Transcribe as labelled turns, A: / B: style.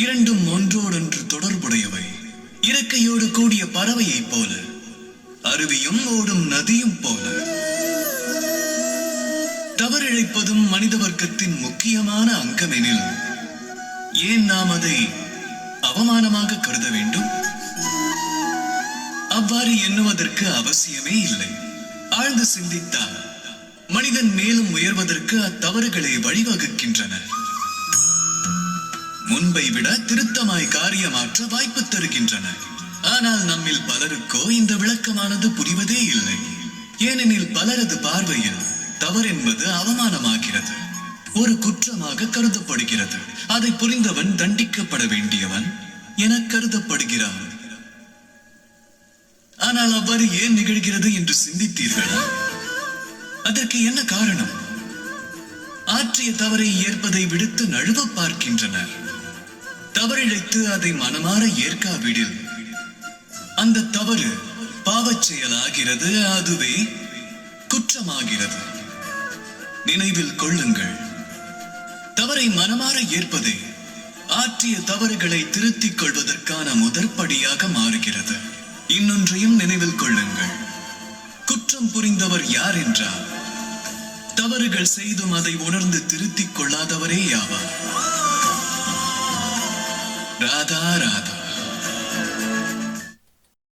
A: இரண்டும் ஒன்றோடொன்று தொடர்புடையவை. இறக்கையோடு கூடிய பறவையைப் போல, அருவியும் ஓடும் நதியும் போல. தவறிழைப்பதும் மனித வர்க்கத்தின் முக்கியமான அங்கமெனில் ஏன் நாம் அதை அவமானமாக கருத வேண்டும்? அவ்வாறு எண்ணுவதற்கு அவசியமே இல்லை. ஆழ்ந்து சிந்தித்தால் மனிதன் மேலும் உயர்வதற்கு அத்தவறுகளை வழிவகுக்கின்றன. முன்பை விட திருத்தமாய் காரியமாற்ற வாய்ப்பு தருகின்றன. ஆனால் நம்மில் பலருக்கோ இந்த விளக்கமானது புரிவதே இல்லை. ஏனெனில் பலரது பார்வையில் தவறென்பது அவமானமாகிறது, ஒரு குற்றமாக கருதப்படுகிறது. அதை புரிந்தவன் தண்டிக்கப்பட வேண்டியவன் என கருதப்படுகிறான். ஆனால் அவ்வாறு ஏன் நிகழ்கிறது என்று சிந்தித்தீர்களா? அதற்கு என்ன காரணம்? ஆற்றிய தவறை ஏற்பதை விடுத்து நழுவ பார்க்கின்றனர். தவறிழைத்து அதை மனமாற ஏற்காவிடில் அந்த தவறு பாவச் செயலாகிறது, அதுவே குற்றமாகிறது. நினைவில் கொள்ளுங்கள், தவறை மனமாற ஏற்பதே ஆற்றிய தவறுகளை திருத்திக் கொள்வதற்கான முதற்படியாக மாறுகிறது. இன்னொன்றையும் நினைவில் கொள்ளுங்கள், குற்றம் புரிந்தவர் யார் என்றால் தவறுகள் செய்தும் அதை உணர்ந்து திருத்திக் கொள்ளாதவரே ஆவார். ராதா ராதா.